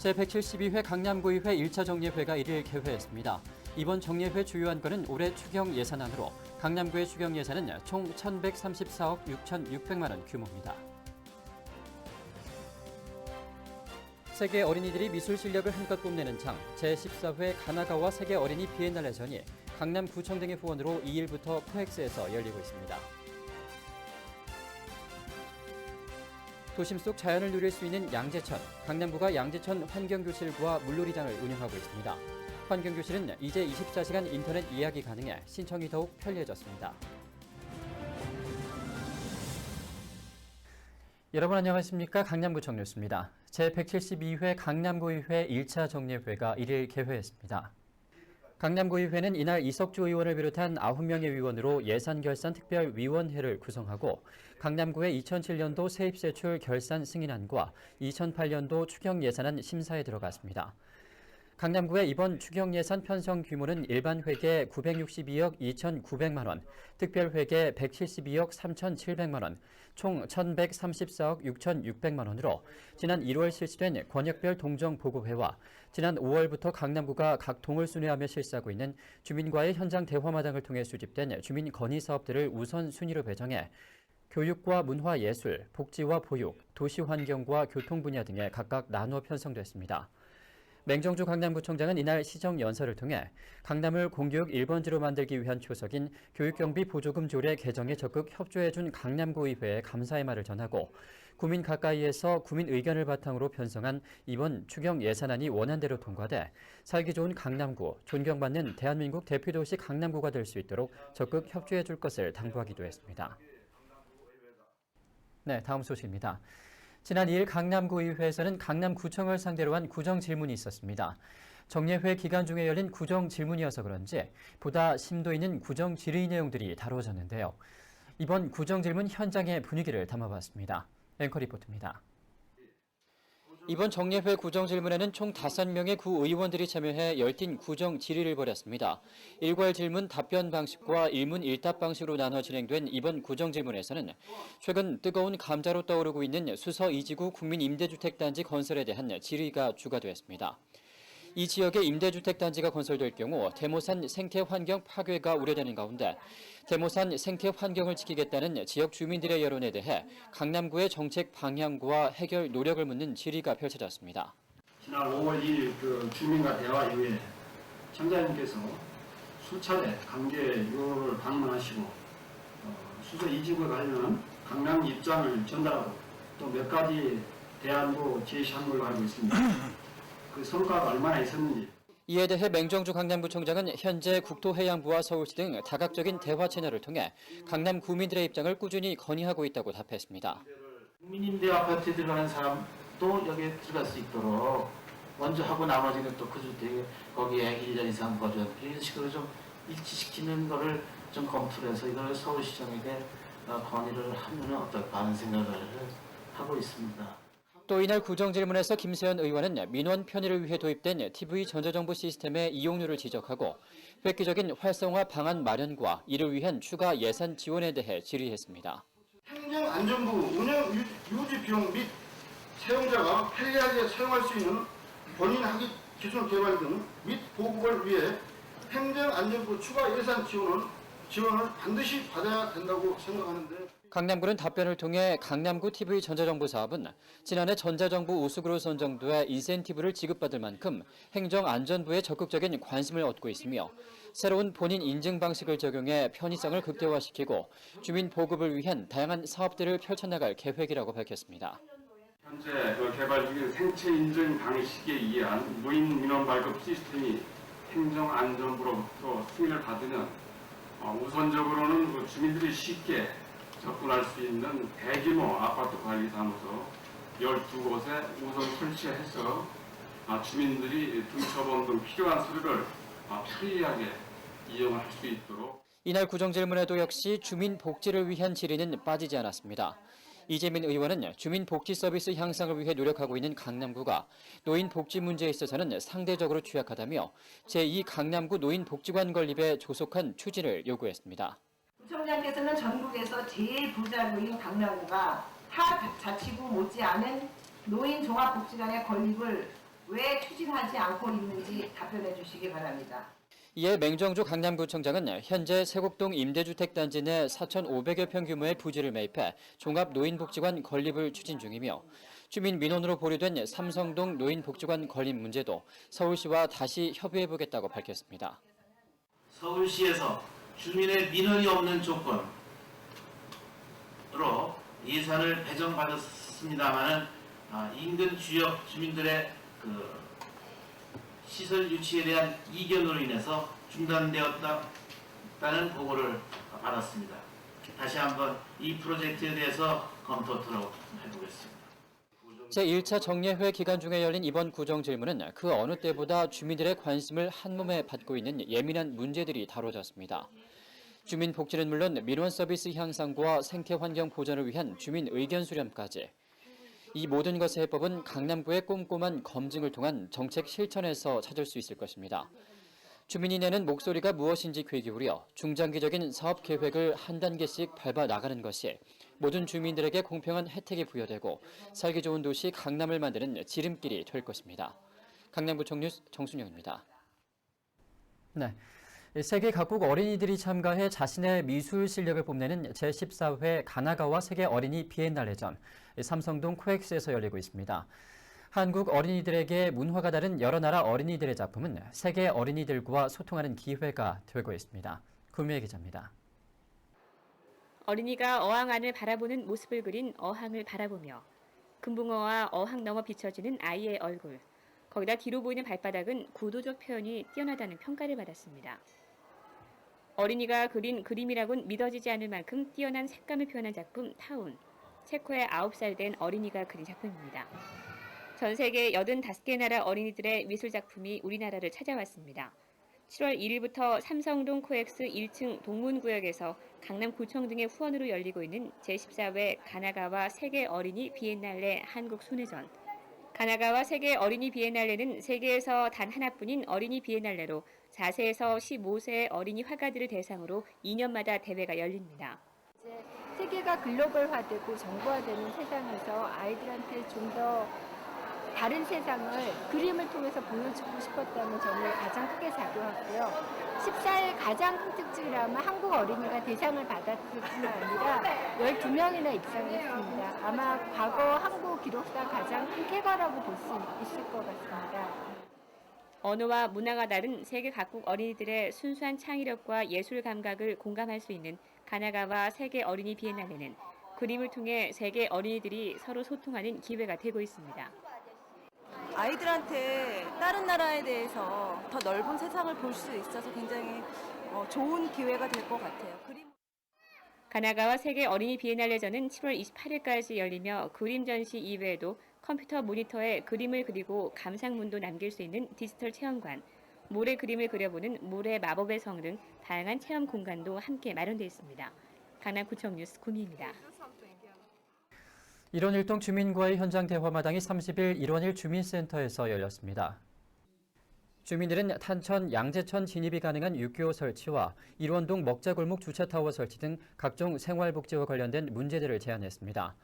제172회 강남구의회 1차 정례회가 1일 개회했습니다. 이번 정례회 주요 안건은 올해 추경 예산안으로 강남구의 추경 예산은 총 1,134억 6,600만 원 규모입니다. 세계 어린이들이 미술 실력을 한껏 뽐내는 장 제14회 가나가와 세계 어린이 비엔날레전이 강남구청 등의 후원으로 2일부터 코엑스에서 열리고 있습니다. 도심 속 자연을 누릴 수 있는 양재천, 강남구가 양재천 환경교실과 물놀이장을 운영하고 있습니다. 환경교실은 이제 24시간 인터넷 예약이 가능해 신청이 더욱 편리해졌습니다. 여러분 안녕하십니까? 강남구청 뉴스입니다. 제172회 강남구의회 1차 정례회가 1일 개회했습니다. 강남구의회는 이날 이석주 의원을 비롯한 9명의 위원으로 예산결산특별위원회를 구성하고 강남구의 2007년도 세입세출 결산 승인안과 2008년도 추경예산안 심사에 들어갔습니다. 강남구의 이번 추경예산 편성 규모는 일반회계 962억 2,900만 원, 특별회계 172억 3,700만 원, 총 1,134억 6,600만 원으로 지난 1월 실시된 권역별 동정보고회와 지난 5월부터 강남구가 각 동을 순회하며 실시하고 있는 주민과의 현장 대화마당을 통해 수집된 주민 건의 사업들을 우선 순위로 배정해 교육과 문화예술, 복지와 보육, 도시환경과 교통 분야 등에 각각 나누어 편성됐습니다. 맹정주 강남구청장은 이날 시정연설을 통해 강남을 공교육 1번지로 만들기 위한 초석인 교육경비 보조금 조례 개정에 적극 협조해준 강남구의회에 감사의 말을 전하고 구민 가까이에서 구민 의견을 바탕으로 편성한 이번 추경 예산안이 원안대로 통과돼 살기 좋은 강남구, 존경받는 대한민국 대표도시 강남구가 될 수 있도록 적극 협조해줄 것을 당부하기도 했습니다. 네, 다음 소식입니다. 지난 2일 강남구의회에서는 강남구청을 상대로 한 구정 질문이 있었습니다. 정례회 기간 중에 열린 구정 질문이어서 그런지 보다 심도 있는 구정 질의 내용들이 다뤄졌는데요. 이번 구정 질문 현장의 분위기를 담아봤습니다. 앵커 리포트입니다. 이번 정례회 구정질문에는 총 5명의 구의원들이 참여해 열띤 구정 질의를 벌였습니다. 일괄 질문 답변 방식과 일문 일답 방식으로 나눠 진행된 이번 구정질문에서는 최근 뜨거운 감자로 떠오르고 있는 수서 이지구 국민임대주택단지 건설에 대한 질의가 주가되었습니다. 이 지역에 임대주택단지가 건설될 경우 대모산 생태환경 파괴가 우려되는 가운데 대모산 생태환경을 지키겠다는 지역 주민들의 여론에 대해 강남구의 정책 방향과 해결 노력을 묻는 질의가 펼쳐졌습니다. 지난 5월 2일 주민과 대화 이후에 청장님께서 수차례 관계 요를 방문하시고 수서 이직에 관련 강남 입장을 전달하고 또 몇 가지 대안도 제시한 걸로 알고 있습니다. 그 성과가 얼마나 있었는지. 이에 대해 맹정주 강남구청장은 현재 국토해양부와 서울시 등 다각적인 대화 채널을 통해 강남 구민들의 입장을 꾸준히 건의하고 있다고 답했습니다. 국민임대 아파트에 들어가는 사람도 여기에 들어갈 수 있도록 먼저 하고 나머지는 또 거기에 1년 이상 거주한 이런 식으로 좀 일치시키는 거를 좀 검토를 해서 이걸 서울시장에게 건의를 하면 어떨까 하는 생각을 하고 있습니다. 또 이날 구정질문에서 김세현 의원은 민원 편의를 위해 도입된 TV 전자정보 시스템의 이용률을 지적하고 획기적인 활성화 방안 마련과 이를 위한 추가 예산 지원에 대해 질의했습니다. 행정안전부 운영 유지 비용 및 사용자가 편리하게 사용할 수 있는 본인 학위 기술 개발 등 및 보급을 위해 행정안전부 추가 예산 지원을 반드시 받아야 된다고 생각하는데 강남구는 답변을 통해 강남구 TV 전자정부 사업은 지난해 전자정부 우수구로 선정돼 인센티브를 지급받을 만큼 행정안전부의 적극적인 관심을 얻고 있으며 새로운 본인 인증 방식을 적용해 편의성을 극대화시키고 주민 보급을 위한 다양한 사업들을 펼쳐나갈 계획이라고 밝혔습니다. 현재 개발 중인 생체 인증 방식에 의한 무인 민원 발급 시스템이 행정안전부로부터 승인을 받으면 우선적으로는 주민들이 쉽게 접근할 수 있는 대규모 아파트 관리 사무소 12곳에 우선 설치해서 주민들이 등초본 등 필요한 서류를 편리하게 이용할 수 있도록. 이날 구정질문에도 역시 주민 복지를 위한 질의는 빠지지 않았습니다. 이재민 의원은 주민 복지 서비스 향상을 위해 노력하고 있는 강남구가 노인 복지 문제에 있어서는 상대적으로 취약하다며 제2 강남구 노인복지관 건립에 조속한 추진을 요구했습니다. 구청장께서는 전국에서 제일 부자구인 강남구가 타 자치구 못지않은 노인 종합복지관의 건립을 왜 추진하지 않고 있는지 답변해 주시기 바랍니다. 이에 맹정주 강남구청장은 현재 세곡동 임대주택단지 내 4,500여 평 규모의 부지를 매입해 종합노인복지관 건립을 추진 중이며 주민 민원으로 보류된 삼성동 노인복지관 건립 문제도 서울시와 다시 협의해보겠다고 밝혔습니다. 서울시에서 주민의 민원이 없는 조건으로 예산을 배정받았습니다마는 인근 지역 주민들의 시설 유치에 대한 이견으로 인해서 중단되었다는 보고를 받았습니다. 다시 한번 이 프로젝트에 대해서 검토토록 해보겠습니다. 제1차 정례회 기간 중에 열린 이번 구정질문은 그 어느 때보다 주민들의 관심을 한몸에 받고 있는 예민한 문제들이 다뤄졌습니다. 주민 복지는 물론 민원 서비스 향상과 생태 환경 보전을 위한 주민 의견 수렴까지 이 모든 것의 해법은 강남구의 꼼꼼한 검증을 통한 정책 실천에서 찾을 수 있을 것입니다. 주민이 내는 목소리가 무엇인지 귀 기울여 중장기적인 사업 계획을 한 단계씩 밟아 나가는 것이 모든 주민들에게 공평한 혜택이 부여되고 살기 좋은 도시 강남을 만드는 지름길이 될 것입니다. 강남구청 뉴스 정순영입니다. 네. 세계 각국 어린이들이 참가해 자신의 미술 실력을 뽐내는 제14회 가나가와 세계 어린이 비엔날레전 삼성동 코엑스에서 열리고 있습니다. 한국 어린이들에게 문화가 다른 여러 나라 어린이들의 작품은 세계 어린이들과 소통하는 기회가 되고 있습니다. 구미애 기자입니다. 어린이가 어항 안을 바라보는 모습을 그린 어항을 바라보며 금붕어와 어항 너머 비춰지는 아이의 얼굴, 거기다 뒤로 보이는 발바닥은 구도적 표현이 뛰어나다는 평가를 받았습니다. 어린이가 그린 그림이라곤 믿어지지 않을 만큼 뛰어난 색감을 표현한 작품 타운, 체코의 9살 된 어린이가 그린 작품입니다. 전 세계 85개 나라 어린이들의 미술작품이 우리나라를 찾아왔습니다. 7월 1일부터 삼성동 코엑스 1층 동문구역에서 강남구청 등의 후원으로 열리고 있는 제14회 가나가와 세계 어린이 비엔날레 한국 순회전. 가나가와 세계 어린이 비엔날레는 세계에서 단 하나뿐인 어린이 비엔날레로 4세에서 15세의 어린이 화가들을 대상으로 2년마다 대회가 열립니다. 이제 세계가 글로벌화되고 정보화되는 세상에서 아이들한테 좀 더 다른 세상을 그림을 통해서 보여주고 싶었다는 점을 가장 크게 작용했고요. 14일 가장 큰 특징이라면 한국 어린이가 대상을 받았을 뿐만 아니라 12명이나 입상했습니다. 아마 과거 한국 기록상 가장 큰 쾌거라고 볼 수 있을 것 같습니다. 언어와 문화가 다른 세계 각국 어린이들의 순수한 창의력과 예술 감각을 공감할 수 있는 가나가와 세계 어린이 비엔날레는 그림을 통해 세계 어린이들이 서로 소통하는 기회가 되고 있습니다. 아이들한테 다른 나라에 대해서 더 넓은 세상을 볼 수 있어서 굉장히 좋은 기회가 될 것 같아요. 가나가와 세계 어린이 비엔날레전은 7월 28일까지 열리며 그림 전시 이외에도 컴퓨터 모니터에 그림을 그리고 감상문도 남길 수 있는 디지털 체험관, 모래 그림을 그려보는 모래 마법의 성 등 다양한 체험 공간도 함께 마련되어 있습니다. 강남구청 뉴스 구미입니다. 일원일동 주민과의 현장 대화마당이 30일 일원일 주민센터에서 열렸습니다. 주민들은 탄천, 양재천 진입이 가능한 육교 설치와 일원동 먹자골목 주차타워 설치 등 각종 생활복지와 관련된 문제들을 제안했습니다.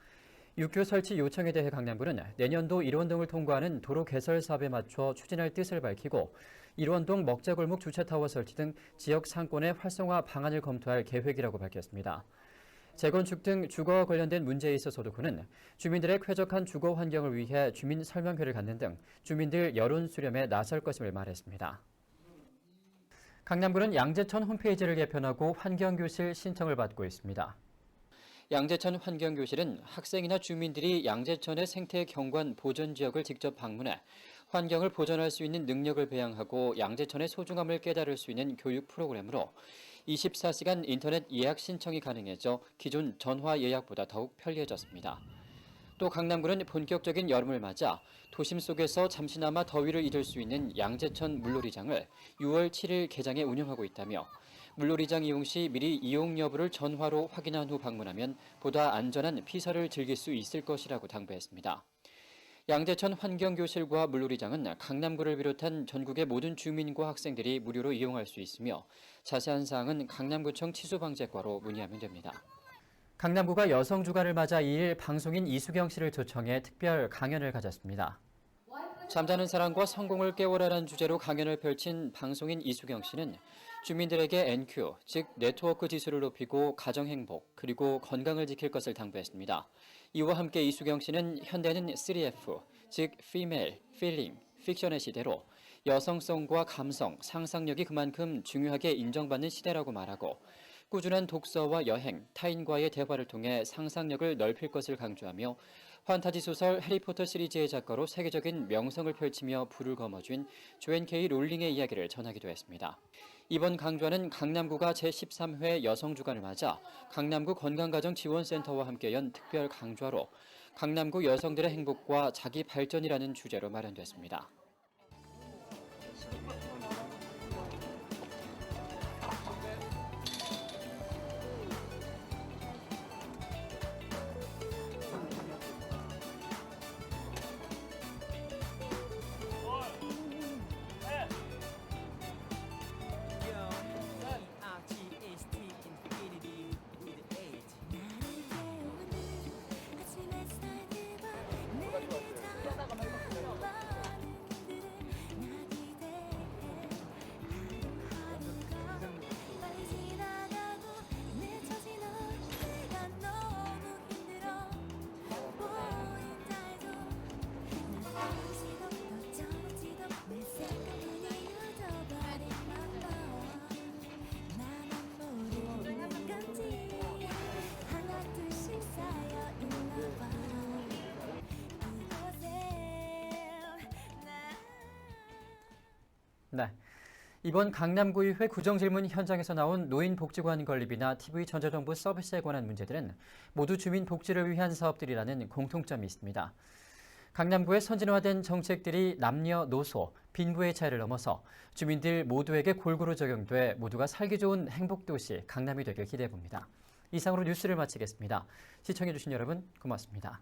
육교 설치 요청에 대해 강남구는 내년도 일원동을 통과하는 도로 개설 사업에 맞춰 추진할 뜻을 밝히고 일원동 먹자골목 주차타워 설치 등 지역 상권의 활성화 방안을 검토할 계획이라고 밝혔습니다. 재건축 등 주거와 관련된 문제에 있어서도 그는 주민들의 쾌적한 주거 환경을 위해 주민 설명회를 갖는 등 주민들 여론 수렴에 나설 것임을 말했습니다. 강남구는 양재천 홈페이지를 개편하고 환경교실 신청을 받고 있습니다. 양재천 환경교실은 학생이나 주민들이 양재천의 생태 경관 보존 지역을 직접 방문해 환경을 보존할 수 있는 능력을 배양하고 양재천의 소중함을 깨달을 수 있는 교육 프로그램으로 24시간 인터넷 예약 신청이 가능해져 기존 전화 예약보다 더욱 편리해졌습니다. 또 강남구는 본격적인 여름을 맞아 도심 속에서 잠시나마 더위를 잊을 수 있는 양재천 물놀이장을 6월 7일 개장해 운영하고 있다며 물놀이장 이용 시 미리 이용 여부를 전화로 확인한 후 방문하면 보다 안전한 피서를 즐길 수 있을 것이라고 당부했습니다. 양재천 환경교실과 물놀이장은 강남구를 비롯한 전국의 모든 주민과 학생들이 무료로 이용할 수 있으며 자세한 사항은 강남구청 치수방재과로 문의하면 됩니다. 강남구가 여성 주간을 맞아 2일 방송인 이수경 씨를 초청해 특별 강연을 가졌습니다. 잠자는 사랑과 성공을 깨워라라는 주제로 강연을 펼친 방송인 이수경 씨는 주민들에게 NQ, 즉 네트워크 지수를 높이고 가정 행복 그리고 건강을 지킬 것을 당부했습니다. 이와 함께 이수경 씨는 현대는 3F, 즉 Female, Feeling, 픽션의 시대로 여성성과 감성, 상상력이 그만큼 중요하게 인정받는 시대라고 말하고 꾸준한 독서와 여행, 타인과의 대화를 통해 상상력을 넓힐 것을 강조하며 판타지 소설 해리포터 시리즈의 작가로 세계적인 명성을 펼치며 불을 거머쥔 조앤 K 롤링의 이야기를 전하기도 했습니다. 이번 강좌는 강남구가 제13회 여성주간을 맞아 강남구 건강가정지원센터와 함께 연 특별 강좌로 강남구 여성들의 행복과 자기 발전이라는 주제로 마련됐습니다. 네. 이번 강남구의회 구정질문 현장에서 나온 노인복지관 건립이나 TV 전자정부 서비스에 관한 문제들은 모두 주민 복지를 위한 사업들이라는 공통점이 있습니다. 강남구의 선진화된 정책들이 남녀노소, 빈부의 차이를 넘어서 주민들 모두에게 골고루 적용돼 모두가 살기 좋은 행복도시 강남이 되길 기대해봅니다. 이상으로 뉴스를 마치겠습니다. 시청해주신 여러분 고맙습니다.